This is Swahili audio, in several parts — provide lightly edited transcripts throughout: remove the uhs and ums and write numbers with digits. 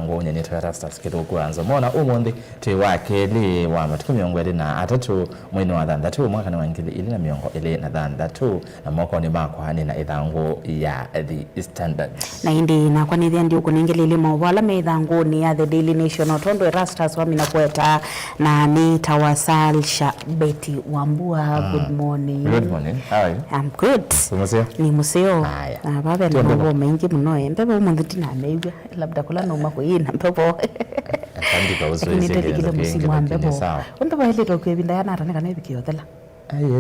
ithango nyene Erastus kitu kwanza mona umundi twi wakeli wa matuku 23 mwezi wa 3 mwaka wa 2023 na moko ni mako hani na ithango ya The Standard na indi na kwa nithia ndi ukuningelele mawala me ithango ni ya The Daily Nation otondo Erastus wa mina kweta na ni tawasalsha Betty Wambua. Good morning. Good morning. How are you? I'm good. Museo? Ni museo. Baba ni mambo mengi mno empepo umundi na meiga labda kula no mako yina mpepo. Andika uzoezi ngene musimu ampepo. Umpepo hele tokebinda yana atane nebikiyotela.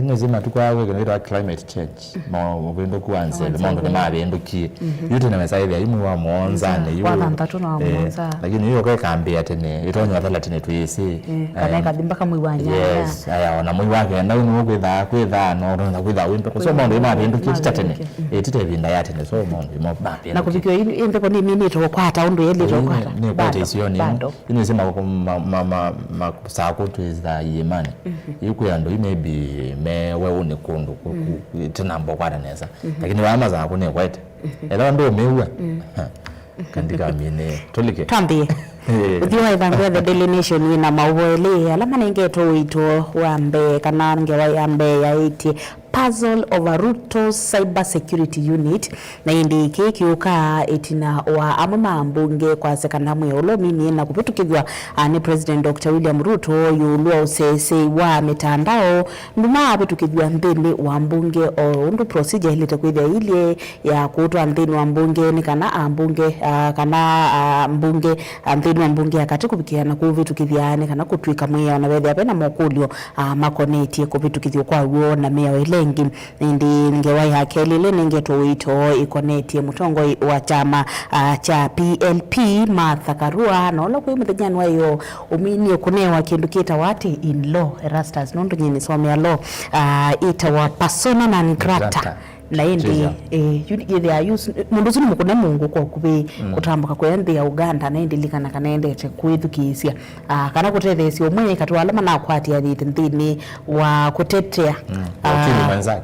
Nzima tukwawe kana climate change mo bendo kuanze mondo na mabendo ki yote na mesa hivi imu wa monza ne yo ntatu na monza lakini hiyo kwa kambi atene itonyo atala tene tuyisi kana kadimba kama iwanya yes aya ona mwi wake na uno kwitha no ronda kwitha wimpe ko so mondo mabendo ki tatene etite binda yatene so mondo mo bape na kubikyo impe ko ni mini to kwata undo yele to kwata ni kwa tesioni inasema kwa makusa kutu is the yemani yuko yando maybe mewe unikundu tinambo kwada neza lakini wama za kune kwete ela ndo mewe kandika mine tolike tambi udiwa ithango The Daily Nation ina mawele alama ningeto wito wambe kana ngewa yambe ya iti puzzle of a Ruto cyber security unit na indi keki uka etina wa amama mbunge kwa sekanamu ya ulomini na kupitukizwa ni President Dr. William Ruto yulua usese wa mitandao nduma apitukizwa mbele wa mbunge o undu procedure hili tekwithia ili ya kuutwa mbele wa mbunge ni kana mbunge kana mbunge mbele wa mbunge akati kupikia na kuvitukizia ni kana kutwika mwea na wedhi apena mokulio makoneti kupitukizwa kwa uo na mea wengi ndi ngewai hakelile ningeto wito ikoneti mutongo wa chama cha PLP Martha Karua na ola kwa mthejani wayo umini kunewa kindukita wati in law Erastus nondo nyini swami ya law ita wa persona non grata la indi they are use munduzi mukune mungu kwa kubi kutambuka kwende ya Uganda na indi likana kanende kwithukisia kana kutethesi omwe katwala mana kwati ya ndini wa kutetea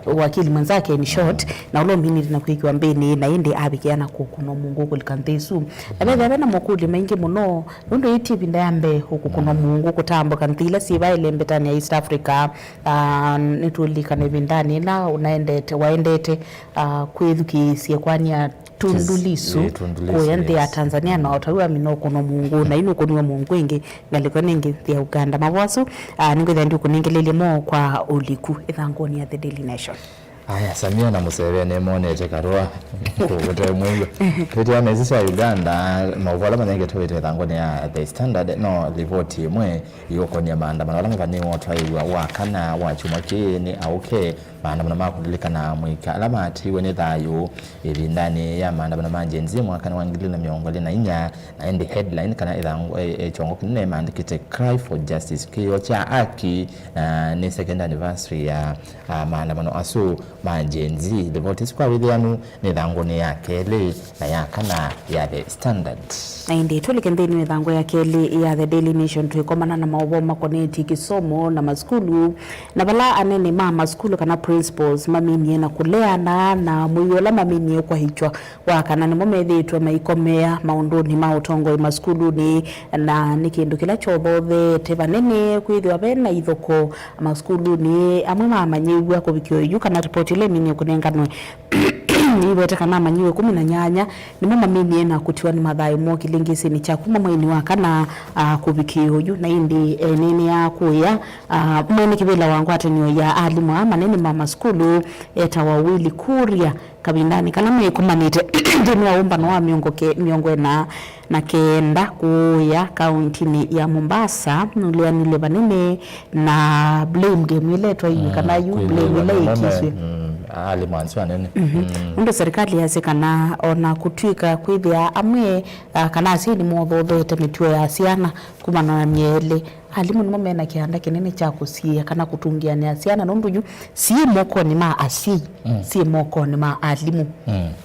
wakili mwenzake in short na ulo mbini linakuikiwa mbini na indi abikiana kukuno mungu kulikantesu abebe na mukuli mengi muno ndo iti bindambe hukukuno mungu kutambuka ntila siba ile mbetani ya East Africa nitulika nebindani na unaendete waendete kwithukisia kwani ya Tundu Lissu kuyende ya Tanzania na otawiwa minoko no mungu na ino kuniwa mungu ingi ngaliko ningi ya Uganda mawasu ningo dhandu kuningelele mo kwa uliku ithangoni ya The Daily Nation. Aya Samia na Museveni monete Karua kugote mwego kete amezisha Uganda mavala manenge towete thangoni ya The Standard no livoti mwe yoko ni maandamano wala ngani watu wa kana wa chuma kini auke maandamano makulikana mwika alama ati wene thayo ibindani ya maandamano manje nzimwa kana wangili na miongole na inya na end headline kana ithango chongo kinene maandikite cry for justice kiyo cha aki ni second anniversary ya maandamano asu majenzi the vote is kwa withianu ni thangoni ya keli na ya kana ya The Standard na indi tulikembeni ni thango ya keli ya The Daily Nation tuikomana na maoboma koneti kisomo na maskulu na bala anene mama skulu kana principals mamini na kulea na muyola mamini kwa hichwa wakana ni momethitwe maikomea maunduni mautongo maskulu ni na nikindu kila chobothe tebanene kwithwa bena ithoko maskulu ni amwe mamanyiwa kubikyo yuka na report ile mini kunenganwe niwete kana manyiwe 18 ni mama mimi na kutiwa ni madhayo mo kilingisi ni cha kuma mweni wakana kubikio yu na indi nini ya kuya mwene kibela wangu atenyo ya alimu ama nini mama skulu eta wawili kuria kabindani kana mwe kumanite ndini waumba no wa miongo na kenda kuya kaunti ni ya Mombasa nulia nile banene na blame game ile to yi kana yu blame ile ikiswe alimanzwa nene ndo serikali yasekana ona kutwika kwithia amwe kana asini motho thete mitwe ya siana kumana na miele alimu nimo mena kianda kinene cha kusia kana kutungia ni asiana nondu yu si moko ni ma asi si moko ni ma alimu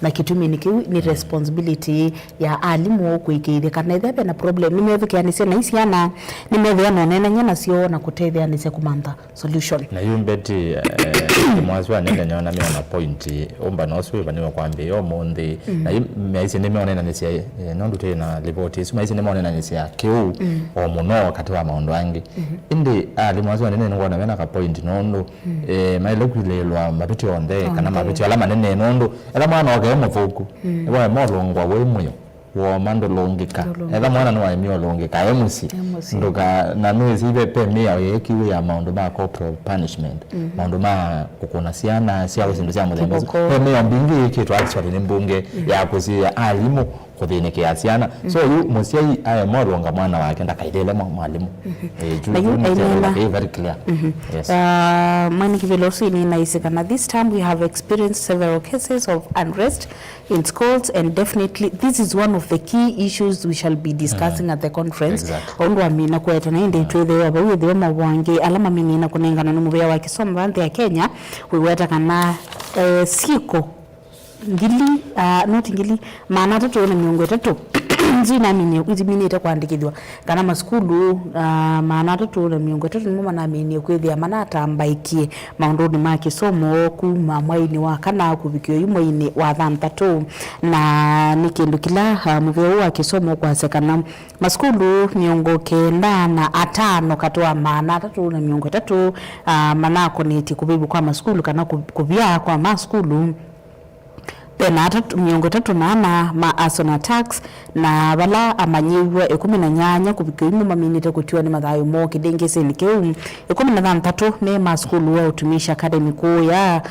na kitumi ni responsibility ya alimu kuikire kana ithebe na problem ni methu kiani sia na isiana ni methu ya nonena nyana sio na kutethia ni se kumanda solution na yumbeti mwazwa nene nyona mi ona point omba no swe bani wakwambia yo monde na maisi ne meona na sia nondu te na report su maisi ne meona na sia kiu o muno kati wa maondo angi indi mwazwa nene ngona mena ka point nondo mailokwilelwa mabiti onde kana mabiti ala manene nondo era mwana oge muvuku eba molongwa we muyo wo mando longika era mwana no ayimyo longika emusi ndoka na noise ibe pemia yekiwe ya maondo ba corporal punishment maondo ma kukona siana sia wesindu sia mulembe pemia mbingi kitu actually ni mbunge ya kuzia alimu kuthine kiasiana so yu musiai aya molonga mwana wake ndakailele mwalimu very clear yes mani kivelosi ni naisikana this time we have experienced several cases of unrest in schools and definitely this is one of the key issues we shall be discussing at the conference ondo amina kweta na inde twethe aba wethe mabwange alama minina kunengana no mubya wa kisomo bante ya Kenya we weta kana siko ngili not ngili maana tatu na miongo tatu nzina mini uziminite kwandikithwa kana maskulu maana tatu na miongo tatu nimo na mini kwethia mana tambaikie maundoni ma kisomo kuma mwaini wa kana kubikio yumoini wa thantatu na nikindu kila muvyo wa kisomo kwa sekana maskulu miongo kenda na atano katwa maana tatu na miongo tatu manako niti kubibu kwa maskulu kana kubia kwa maskulu pena miongo tatu na ma asona tax na bala amanyiwa 18 kubikio imu maminite kutiwa ni mathayo mo kidengese nikeu 13 ne maskulu wa utumisha academy ko ya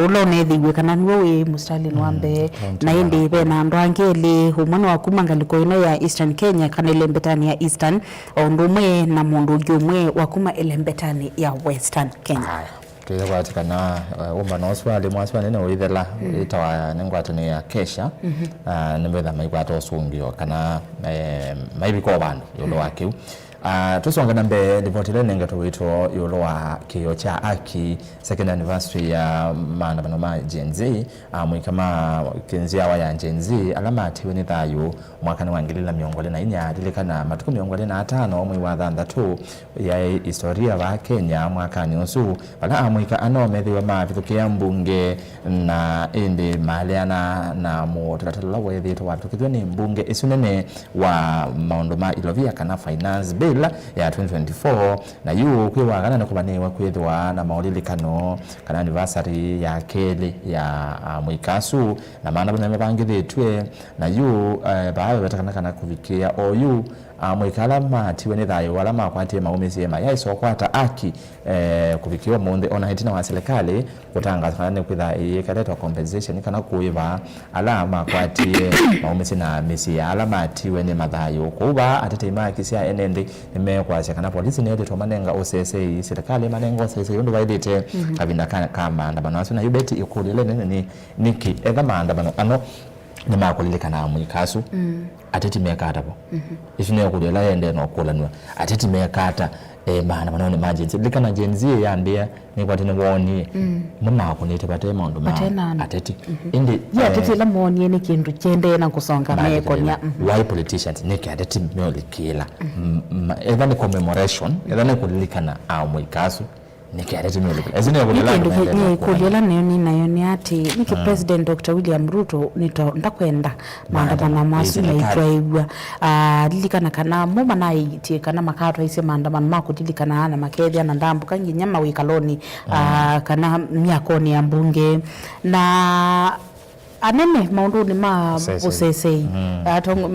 ulone thiwe kana niwe mustali nwambe na indi pena ndwangeli humano wa kumangaliko ino ya Eastern Kenya kana ile mbetani ya Eastern ondumwe na mundu gyumwe wa kuma ile mbetani ya Western Kenya tuya kwatikana umba noswali mwaswa nene uithela itawa nengwatune ya kesha nembetha maigwato sungio kana maibiko bandu yulo wakiu tusonga nambe ripotile nenge tuwito yulo wa kiyo cha aki second anniversary ya maandamano ma Gen Z mwikama kinzia wa ya Gen Z alama atiwe ni thayu mwakani wa 2024 dilikana matuku 25 mwi wa thantatu ya historia wa Kenya mwakani usu bala mwika anomethiwa mavithukia mbunge na indi maliana na mutaratara wethitwa watukithwe ni mbunge isunene wa maundu ma ilovia kana finance bill ya 2024 na yu kwiwagana na kubaniwa kwithwa na maulilikano kana anniversary ya keli ya mwikasu na maana bana mebangithitwe na yu bawe batakana kana kuvikia oyu mwikala matiwe ni thayo wala makwatie maumisi ma yaiso kwata aki kuvikiwa monde ona hitina wa serikali kutangaza kana kwitha yekaletwa compensation kana kuiva alama kwatie maumisi na misi alama atiwe ni mathayo kuba atetema kisia enende nimekwasha kana polisi ne yeto manenga OCSA serikali manenga OCSA yondo baidite kabinda kama andamano asuna yubeti ikulile nene niki etha maandamano ano ni makulilekana mwikasu ateti mekata po isune kulela yende no kulanwa ateti mekata maandamano ni emergency likana Gen Z yambia ni kwatene woni mama kunite bate maundu ma ateti indi ya ateti la moni ni kindu chende na kusonga meko nya why politicians neki ateti meolikila either ni commemoration either ni kulilikana mwikasu nikiarete meolikila ezine kulela ni nayo ni ati niki President Dr. William Ruto ndakwenda maandamano masu na itwaibwa lilikana kana muma na itie kana makato ise maandamano makudilikana na makethia na ndambu kangi nyama wikaloni kana miakoni ya mbunge na anene maundu ni ma OCSA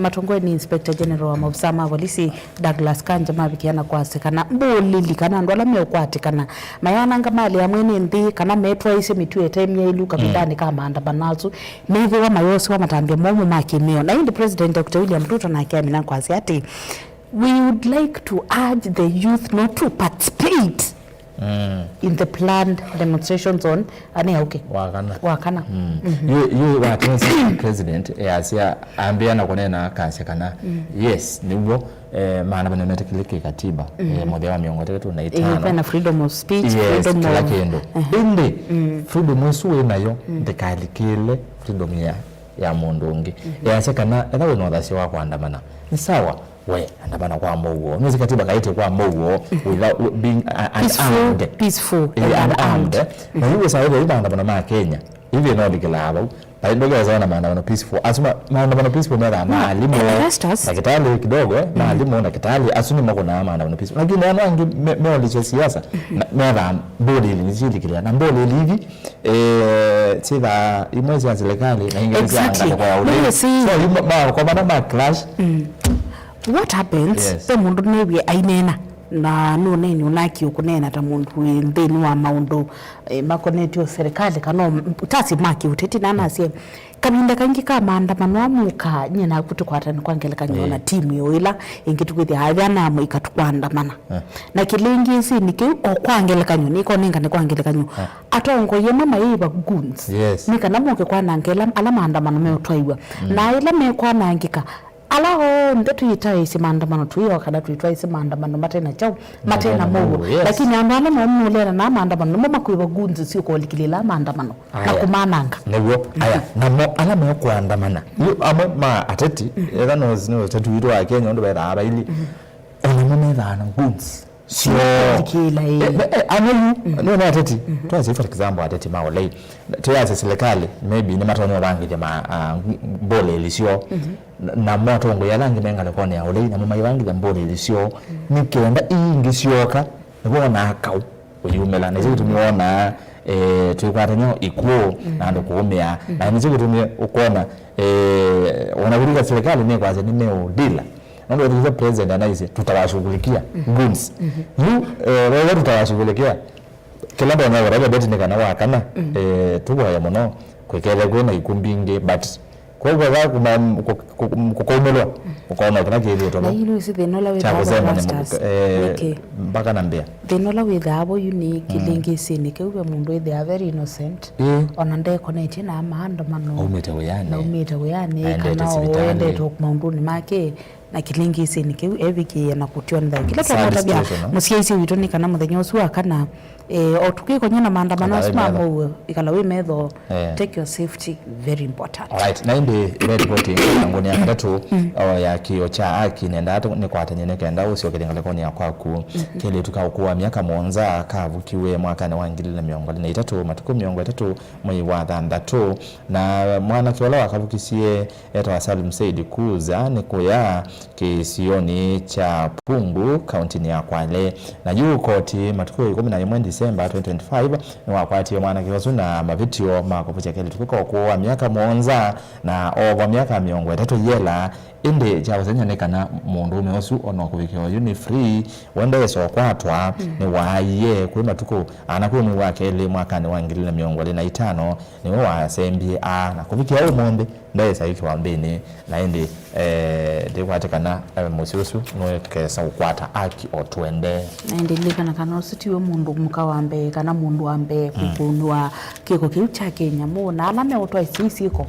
matongo ni Inspector General wa Mabsama polisi Douglas Kanja mabikiana kwase kana mbulili kana ndola mekwatikana mayana ngamali ya mwene ndi kana metwa ise mitu etemye iluka bidani kama andabanazu mevi wa mayosi wa matambia momo makimeo na indi President Dr. William Ruto na kiamina kwase ati we would like to urge the youth not to participate in the planned demonstration zone ani okay wakana you wa president asia ambia na kunena kasha kana yes niwo maana banametekile katiba modelo wa miongo 35 na freedom of speech, yes, freedom of kendo indi freedom isuwe nayo ndikalikile freedom ya mundu ungi yase kana enawe no thasi wa kuandamana ni sawa we andamana kwa mwogo nizi katiba kaite kwa mwogo without being peaceful and armed na hiyo sawa ile andamana ma Kenya hivi no dikilaba ndio zaona maandamano peaceful asuma maandamano peaceful mera maalimu na kitali kidogo maalimu na kitali asuni mako na maandamano peaceful lakini wanangi meo siasa mera bodi ilizidi na bodi hivi sida imwezi ya serikali na ingeza kwa ule so kwa maana clash what happens the mundu maybe ainena na no neni unaki ukunena ta mundu ndeni wa maundu makonetio serikali kano tasi maki uteti nana asie kabinda kangi ka maandamano amuka nyina kutukwata kwangela kanyona timu yo ila ingitukwithia hathana amu ikatukwandamana na kilingi si niki okwangela kanyona iko ninga ne kwangela kanyo atongo ye mama yiba guns nika namuke kwanangela ala maandamano me utwaiwa na ila me kwanangika alaho ndetu yitaisi maandamano tuyo kada tuitwaisi maandamano matena chao matena mogo lakini andana nomulera na maandamano mama kuiba gunzi sio ko likilila maandamano na kumananga nego aya namo alama yo kuandamana yo ma ateti era no zino tatu yiro akenya ndo bera abaili ona mama thana gunzi sio likila anayu no ateti tuanze for example ateti maolei tuanze serikali maybe ni matonyo bangi jamaa bole lisio na moto ngo yalangi menga lekone ya olei na mama yangi ya mbole lisio nikenda ingisioka bona akau uyumela na zitu tumeona tukwatanyo ikuo na ndo kuumia na nizitu tumie ukona wanabudika serikali ni kwaze ni meo dila ndio ndio president anaise tutawashughulikia goods wewe tutawashughulikia kila ndo na wale beti nikana wakana tuko ya mono kwekele kwena ikumbinge but kwa hivyo kukomelwa ukaona kuna kile to na hilo isi thenola with mpaka na mbea thenola with abo unique lingi sini kewe mundu they are very innocent ona nde connect na maandamano umete weyane kana oende to mundu ni make na kilingi sini kewe eviki na kutiwa nda kila tabia musiaisi witoni kana muthenya usu akana otukiko nyana maandamano asmamo ikala we medho take your safety very important. Alright, na indi report ngoni ya katatu ya kiocha aki nenda hata ni kwatanyene kenda usio kelengale koni ya kwaku kile tukaokuwa miaka monza kavukiwe mwaka na wangilile miongo na itatu matuko miongo itatu mwe wa thandatu na mwana kiwala akavukisie eta Salim Said kuza ni kuya kisioni cha Pungu kaunti ya Kwale na juu koti matuko 11 December 2025 ni wakwati mwana kiwasu na mavitio makopucha kile tukiko kwa miaka monza na over miaka miongo itatu yela inde chawazenya nekana mundu umeosu ono kuvikio uni free wenda yeso kwatwa ni waye kwa matuko anakuwa mu wake ile mwaka ni wangilile miongo na itano ni wa SMBA na kuvikia umonde ndaye saiki wambeni na indi ndikwatekana musiusu no kesa ukwata aki otwende na indi likana kana ositiwe mundu mukawambe kana mundu ambe kukunwa kiko kiucha Kenya mona alame otwa isisiko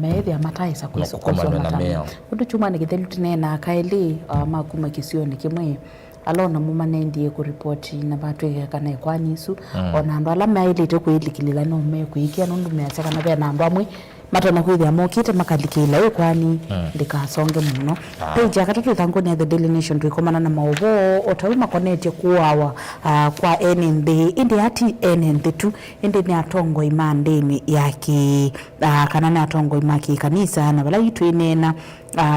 methi amataisa kuisokosoma na undu chuma ni githelu nena akaili makuma kisioni kimwe alona mumanendi ku report na batwe kana kwanisu ona ndo alama ile to kuilikilila no me kuikia nundu meacha kana be na ndamwe matona kwithia mokite makalikila we kwani ndikasonge muno page akatatu thangoni ya the Daily Nation tuikomana na maovo otawima connect kuawa kwa NND indi ati NND tu indi ni atongo imandeni yaki kana ni atongo imaki kanisa na bala yitu inena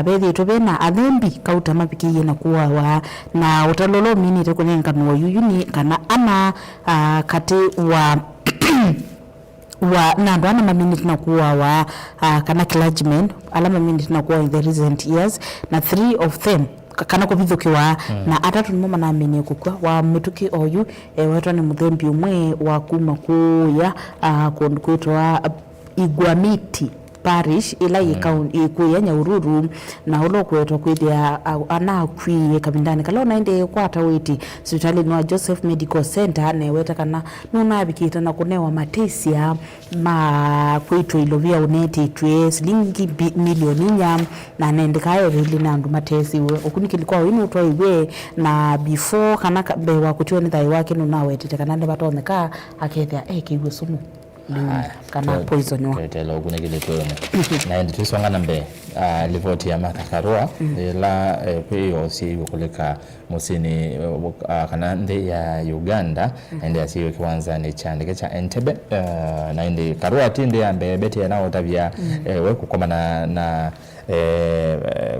bethi to bena athembi kauta mapikiye na kuawa na utalolo mini te kunenga no yuni kana ana kati wa nando ana maminute na kuwa wa kana clergymen alama minute na kuwa in the recent years na 3 of them kana kubithukiwa na atatu nimo manamene kukwa wa mituki oyu wetu ni muthembi umwe wa kuma kuya kwitwa Igwamiti parish ila ikuya Nyahururu na ulo kwetu kwithia ana kwi kabindani kala naende kwata witi hospitali no Joseph Medical Center ne weta kana nuna bikita na kunewa matesia ma kwitu ilovia uneti twe shilingi milioni nya na nende kayo rili na ndu matesi we okunikilikuwa winu utwa iwe na before kana bewa kutiwa ni thai wake nuna wetite kana nde batoneka akethia kiwe sumu kana poison wa tele okunekile twone na ndi twisonga nambe livoti ya Martha Karua la kwiyo si kuleka musini kana ndi ya Uganda ndi asiyo kiwanza ni chandike cha Entebbe na ndi Karua tindi ambe beti yanao tabia we kukoma na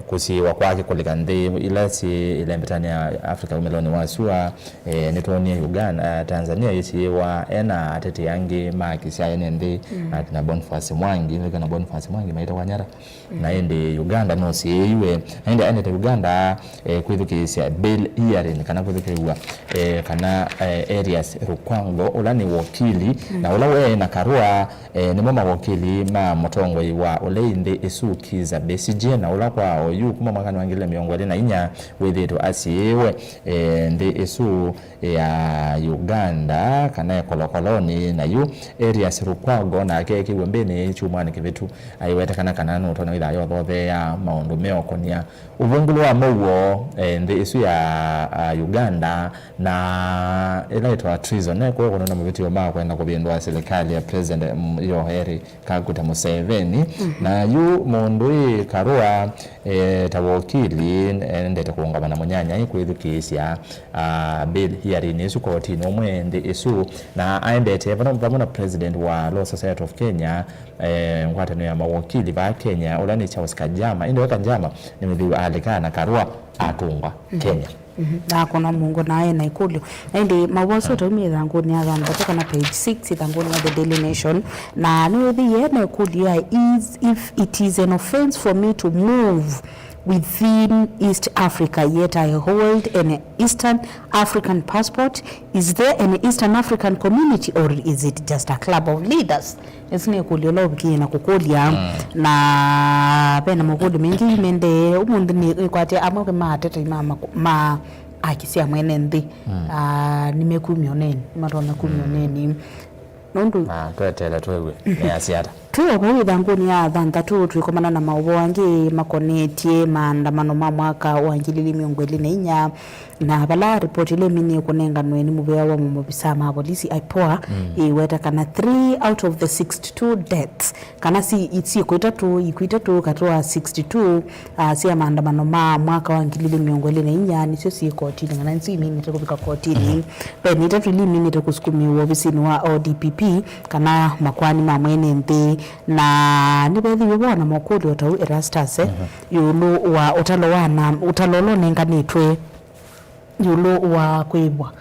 kusiwa kwake kuleka ndi ilasi ilembetani ya Afrika umeloni wasua nitoni Uganda Tanzania yisi wa ena atete yangi makisi ya ndi na Boniface Mwangi na Boniface Mwangi maita wanyara na ndi Uganda no si iwe ndi ende Uganda kwithukisi bill hearing kana kwithukirwa kana areas Rukwango ulani wakili na ulawe na Karua ni mama wakili ma motongo wa uleinde esukiza besije na ulakwa oyu kuma makani wangile miongo na inya withitu asiwe ndi esu ya Uganda kana kolokoloni na yu areas Rukwango na keke wembene chumani kivitu aiweta kana no tona ila yo thothe ya maundu meokonia uvungulu wa muwo ndi esu ya Uganda na ilaitwa treason kwa kuna mvitio ma kwenda kubindwa serikali ya president Yoweri Kaguta Museveni na yu mundu Karua tawokili ndete kuungana munyanya kwithukisia bill hearing esu koti no mwende esu na aendete vamona president wa Law Society of Kenya ngwatano ya mawakili ba Kenya ulani Charles Kajama ndio Kajama ni mdhiwa alikana Karua atungwa Kenya na kuna mungu naye na ikulu ndi mawaso tomi zangu ni agamba toka na page 6 zangu ni the Daily Nation na ni the yene kulia is if it is an offense for me to move within East Africa, yet I hold an Eastern African passport. Is there an Eastern African community or is it just a club of leaders? Esine kuliola bikina kukolia na pena mukudi mengi mende umundu ni kwate amwe matete ma akisia mwene ndi nimekumioneni marona kumioneni nondu twetela twewe ne asiata tuyo kwa dhanguni ya dhanta tuikomana na maubo wangi makonetie maandamano ma mwaka wa 2024 na bala report ile mini kunenga nweni mubea wa mubisa ma polisi aipoa iweta kana 3 out of the 62 deaths kana si itsi ikuita tu katoa 62 si maandamano ma mwaka wa 2024 ni sio si kotini ngana nsi mini tukubika kotini beni tatu li mini tukusukumiwa obisini wa ODPP kana makwani ma mwene nthi na nibethi wibona mokuli otau Erastus yulu wa utalolo nenganitwe yulu wa kwibwa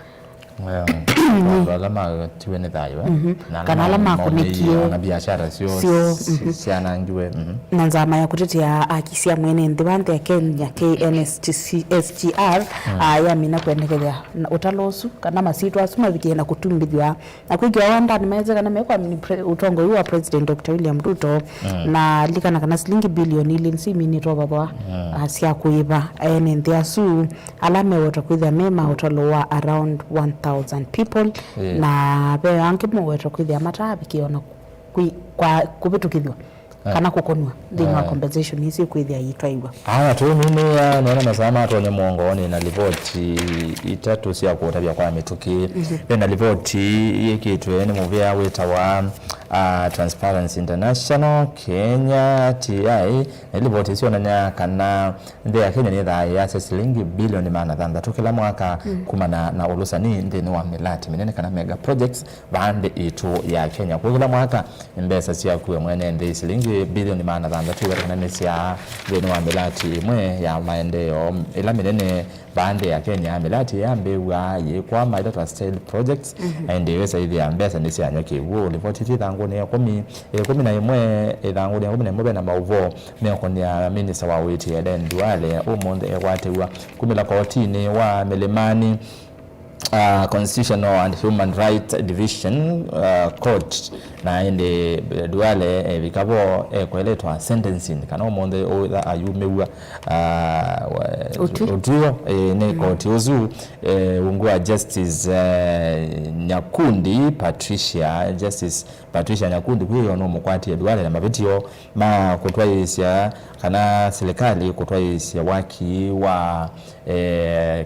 alama tiwene dayo na kana alama kunikio na biashara sio siana ngiwe na nzama ya kutetea akisia mwene ndibande ya Kenya KNSTR ya mina kuendelea utalosu kana masitu asuma bikena kutumbithwa na kwigiwa wanda ni maweza kana mekwa utongo wa president Dr. William Ruto na likana kana shilingi bilioni ili nsi mini to baba asia kuiba ene ndiasu alame woto kwithia mema utalowa around 1000 people na be anke mweto kwithia matabi kiona kwa kubitukithwa kana kukonwa ndino compensation isi kwithia yitwaiwa tu mimi naona masama tonye muongoni na ripoti itatu sia kutabia kwa mituki na ripoti yekitwe ni muvya witawa Transparency International Kenya TI na ripoti sio nanya kana ndi ya Kenya ni dha ya shilingi bilioni 300 kila mwaka kumana na ulusani ndini wa milati minene kana mega projects bande itu ya Kenya kwa kila mwaka mbesa sia kuwe mwene ndi shilingi bilioni 300 kana nesia ndini wa milati mwe ya maendeleo ila minene bande ya Kenya milati ya mbewa ye kwa maida state projects and wesa ili ya mbesa ndisi anyoke wo ripoti titangu ne 10 na imwe itangu ne 10 na mauvo mekonia minister wa witi Eden Duale umonde ekwatewa kumila kotini wa Milimani Constitutional and Human Rights Division Court na ende duale vikabo kweletwa sentencing kana omonde ayumewa utio ne court uzu ungua Justice Nyakundi Patricia Nyakundi kuyo no mukwati duale na mabitio ma kutwaisya kana serikali kutwaisya waki wa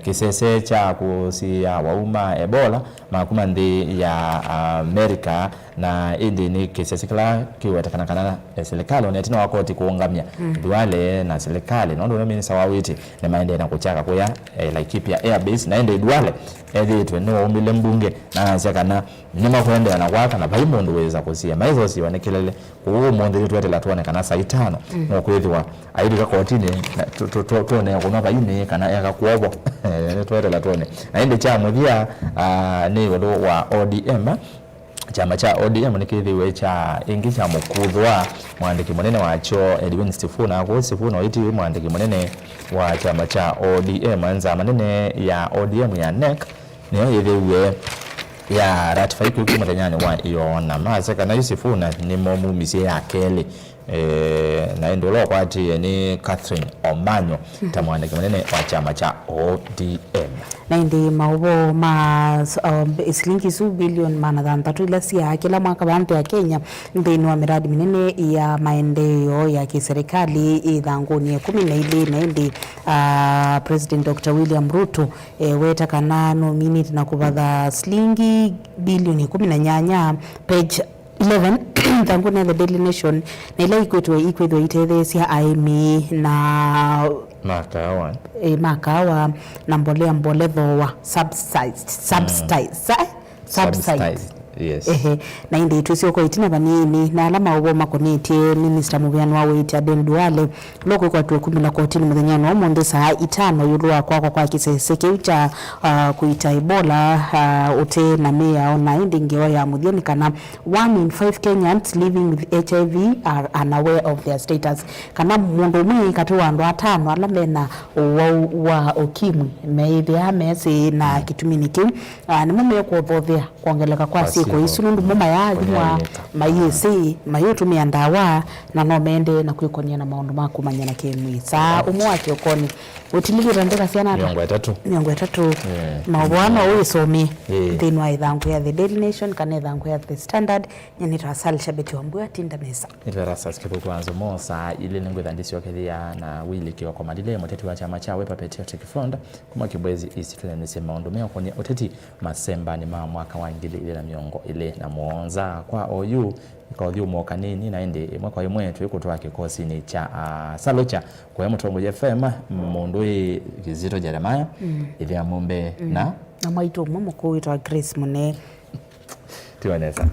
kisese cha kusia wauma Ebola makuma ndi ya Amerika na indi ni kisese kila kiwetakana kana serikali onetina wakoti kuungamia duale na serikali nondo minisa wawiti na maende na kuchaka kuya Laikipia Airbase na indi duale editwe no umile mbunge na zakana nima kwende na kwaka na baimondo weza kusia maizo si wanekilele kuwo monde twete la tuone kana saa 5 no kwethwa aidika kotini tone kuna baine kana yakakuobo twete la tuone na indi cha muvia ni wado wa ODM chama cha ODM nikithiwe cha ingi cha mukuthwa mwandiki munene wacho Edwin Sifuna oiti mwandiki munene wa chama cha ODM anza manene ya ODM ya NEC niyo yithiwe ya ratify kukumanyani wa iyo na maze kana Sifuna ni momumisi ya kele na ndolo kwati ni Catherine Omanyo tamwandiki munene wa chama cha ODM na ndi maubo ma shilingi su bilioni $300 ila sia kila mwaka bantu ya Kenya ndini wa miradi minene ya maendeleo ya kiserikali idhanguni 12 na ndi President Dr. William Ruto weta kana nominate na kubadha shilingi bilioni 10 page 11 tanguna the Daily Nation na ila ikwetwe itethesia aimi na makawa na mboletho wa subside yes na indi tusio ko itina banini na alama ubo makonetie Minister Mubiano wa Witi Aden Duale loko kwa 10 kotini muthenyano omonde saa 5 yulwa kwa kisese cha kuita Ebola ute na meya ona indi ngewa ya mudhiani kana 1 in 5 Kenyans living with HIV are unaware of their status kana mundu mwe kati wa ndo 5 alame na wa ukimwi meidhi amesi na kituminiki ni mume ko bothia kuongeleka kwa ko isunundu mama ya thimwa mayesi mayotumia ndawa na no mende na kwikonia na maundu makumanya na kimwisa umwake ukoni utiligira ndeka ciana 3 mabwana uisomi thinwa ithangu ya The Daily Nation kana ithangu ya The Standard nyani rasal shabeti wa mbua tinda mesa itarasa skipo kwanza mosa ile ngwethandisi wakethia na wili kiwa kwa madile moteti wa chama cha Wiper Patriotic Front kuma kibwezi isitule nisema ondumea kwenye oteti masemba ni mwaka wa ngili ile na miongo ile na muonza kwa OU ikaudhiu mwoka nini na indi mwaka imwe tuikutoa kikosi ni cha Salocha kwa Mutongo FM Mondoi Kizito Jeremiah ile ya Mombe na maitu mumu kuitwa Grace Mune Tiwaneza